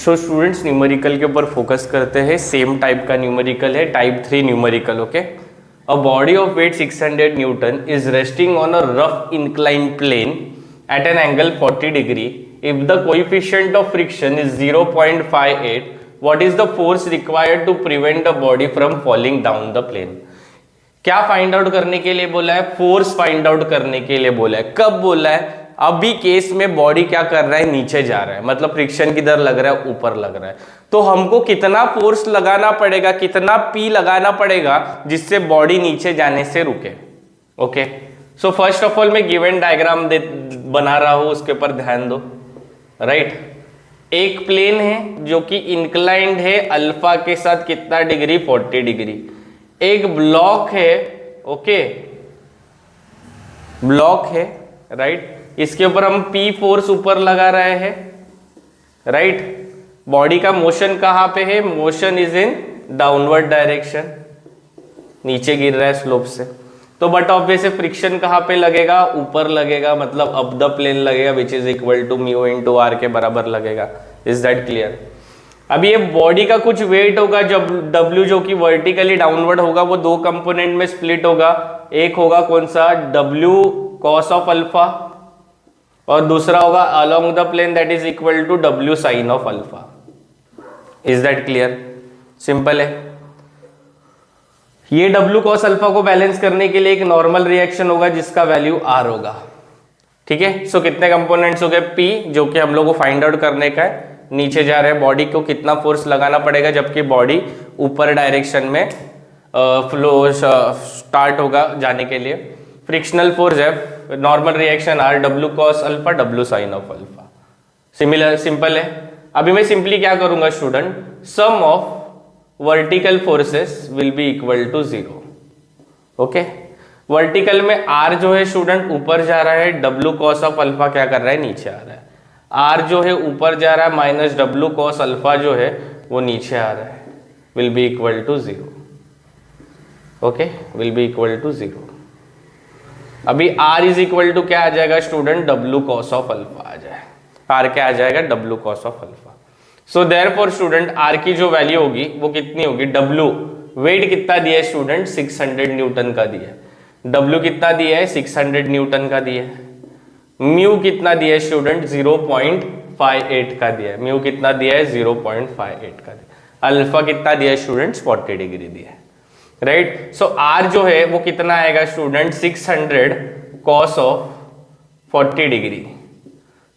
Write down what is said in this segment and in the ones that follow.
So students numerical के ऊपर focus करते हैं, सेम टाइप का न्यूमेरिकल है, type 3 numerical. Okay, a body of weight 600 newton is resting on a rough incline plane at an angle 40 degree. If the coefficient of friction is 0.58, what is the force required to prevent the body from falling down the plane. क्या find out करने के लिए बोला है? Force find out करने के लिए बोला है। कब बोला है? अभी केस में बॉडी क्या कर रहा है? नीचे जा रहा है, मतलब फ्रिक्शन किधर लग रहा है? ऊपर लग रहा है। तो हमको कितना फोर्स लगाना पड़ेगा, कितना पी लगाना पड़ेगा जिससे बॉडी नीचे जाने से रुके। Okay, so first of all मैं गिवन डायग्राम बना रहा हूं, उसके ऊपर ध्यान दो। राइट, एक प्लेन है जो कि इंक्लाइंड है अल्फा के साथ कितना डिग्री? 40 डिग्री। एक ब्लॉक है, ओके, ब्लॉक है, राइट, इसके ऊपर हम पी फोर्स ऊपर लगा रहे हैं। राइट, बॉडी का मोशन कहां पे है? Motion is in downward direction, नीचे गिर रहा है स्लोप से। तो बट ऑब्वियसली फ्रिक्शन कहां पे लगेगा? ऊपर लगेगा, मतलब अप द प्लेन लगेगा, which is equal to mu into R के बराबर लगेगा। Is that clear? अब ये बॉडी का कुछ वेट होगा, जब W जो कि वर्टिकली डाउनवर्ड होगा, वो दो कंपोनेंट में स्प्लिट होगा। एक होगा कौन सा? W cos ऑफ अल्फा, और दूसरा होगा along the plane that is equal to W sin of alpha. Is that clear? Simple है। ये W cos अल्फा को बैलेंस करने के लिए एक नॉर्मल रिएक्शन होगा जिसका वैल्यू R होगा। ठीक है, सो कितने कंपोनेंट्स हो गए? P, जो कि हम लोग को फाइंड आउट करने का है, नीचे जा रहे हैं, बॉडी को कितना फोर्स लगाना पड़ेगा जबकि बॉडी ऊपर डायरेक्शन में फ्लो स्टार्ट होगा जाने के लिए। फ्रिक्शनल फोर्स है, normal reaction R, W cos alpha, W sin of alpha. Similar, simple है। अभी मैं सिंपली क्या करूंगा student? Sum of vertical forces will be equal to 0। Okay, vertical में R जो है स्टूडेंट ऊपर जा रहा है, W cos ऑफ अल्फा क्या कर रहा है? नीचे आ रहा है। R जो है ऊपर जा रहा है, माइनस W cos अल्फा जो है वो नीचे आ रहा है, will be equal to 0। Okay, will be equal to 0। अभी R इज इक्वल टू क्या आ जाएगा student? W cos of alpha आ जाए। R क्या आ जाएगा? W cos of alpha. So therefore student R की जो वैल्यू होगी वो कितनी होगी? W वेट कितना दिया है स्टूडेंट? 600 न्यूटन का दिया है। W कितना दिया है? 600 न्यूटन का दिया है। म्यू कितना दिया है स्टूडेंट? 0.58 का दिया है। म्यू कितना दिया है? 0.58 का दिया। अल्फा कितना दिया है स्टूडेंट्स? 40 डिग्री दिया है। राइट, सो आर जो है वो कितना आएगा student? 600 cos of 40 degree.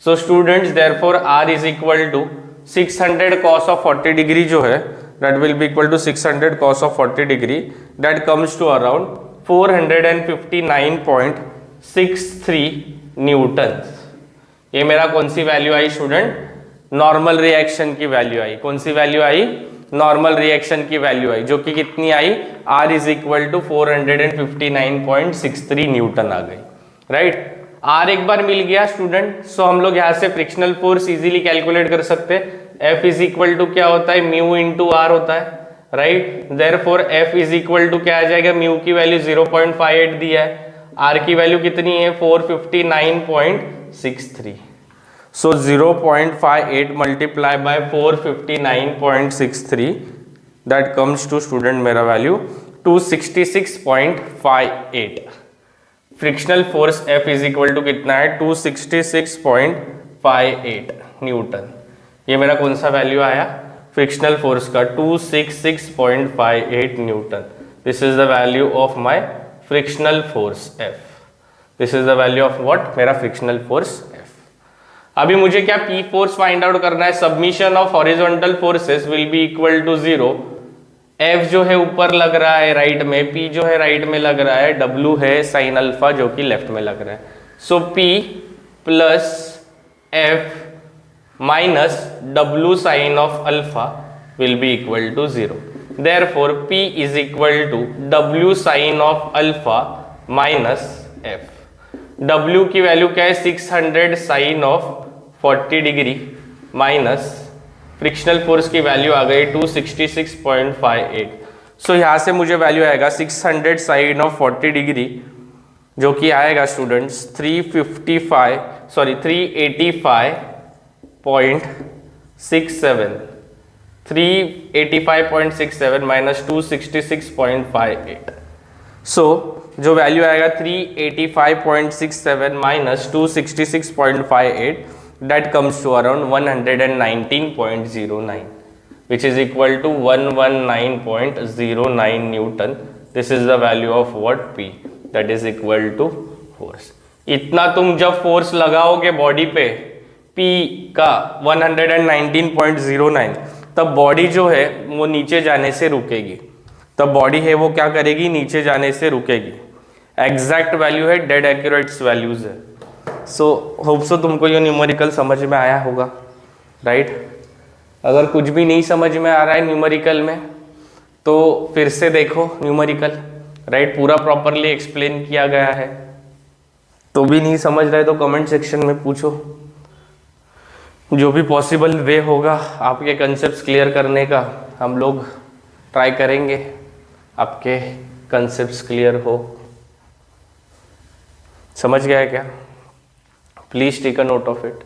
So students therefore R is equal to 600 cos of 40 degree जो है that will be equal to 600 cos of 40 degree, that comes to around 459.63 newton. ये मेरा कौन सी वैल्यू आई स्टूडेंट? नॉर्मल रिएक्शन की value आई। कौन सी वैल्यू आई? नॉर्मल रिएक्शन की वैल्यू आई, जो कि कितनी आई? R is equal to 459.63 Newton आ गई। राइट, R एक बार मिल गया स्टूडेंट, सो हम लोग यहाँ से फ्रिक्शनल फोर्स इजीली कैलकुलेट कर सकते हैं। F इज इक्वल टू क्या होता है? म्यू इंटू आर होता है। Right, therefore F is equal to क्या आ जाएगा? म्यू की वैल्यू 0.58 दिया है, R की वैल्यू कितनी है? 459.63। So 0.58 multiply by 459.63 that comes to student मेरा value 266.58। Frictional force F is equal to कितना है? 266.58 न्यूटन। ये मेरा कौन सा वैल्यू आया फ्रिक्शनल फोर्स का? 266.58 Newton. This is the value of my frictional force F। This is the value of what? मेरा फ्रिक्शनल फोर्स F। अभी मुझे क्या P फोर्स फाइंड आउट करना है? Submission of horizontal forces will be equal to 0। F जो है ऊपर लग रहा है राइट में, P जो है राइट में लग रहा है, W है साइन अल्फा जो कि लेफ्ट में लग रहा है। So P plus F minus W sine of alpha will be equal to 0। Therefore P is equal to W sin of alpha minus F। W की वैल्यू क्या है? 600 sin of 40 degree minus frictional force की value आ गई 266.58। सो यहाँ से मुझे value आएगा 600 sin of 40 degree, जो कि आएगा स्टूडेंट्स 385.6 385.67 माइनस 266.58। सो जो वैल्यू आएगा 385.67 minus 266.58, that comes to around 119.09, which is equal to 119.09 Newton. This is the value of what? P, that is equal to force. इतना तुम जब फोर्स लगाओगे बॉडी पे P का 119.09, तब बॉडी जो है वो नीचे जाने से रुकेगी। तब बॉडी है वो क्या करेगी? नीचे जाने से रुकेगी। एग्जैक्ट वैल्यू है, डेड एक्यूरेट्स वैल्यूज है। सो होप सो तुमको ये न्यूमेरिकल समझ में आया होगा, राइट? अगर कुछ भी नहीं समझ में आ रहा है न्यूमेरिकल में तो फिर से देखो न्यूमेरिकल, राइट? पूरा प्रॉपरली एक्सप्लेन किया गया है। तो भी नहीं समझ रहे तो कमेंट सेक्शन में पूछो, जो भी पॉसिबल वे होगा आपके कंसेप्ट्स क्लियर करने का हम लोग ट्राई करेंगे, आपके कंसेप्ट्स क्लियर हो। समझ गया क्या? Please take a note of it.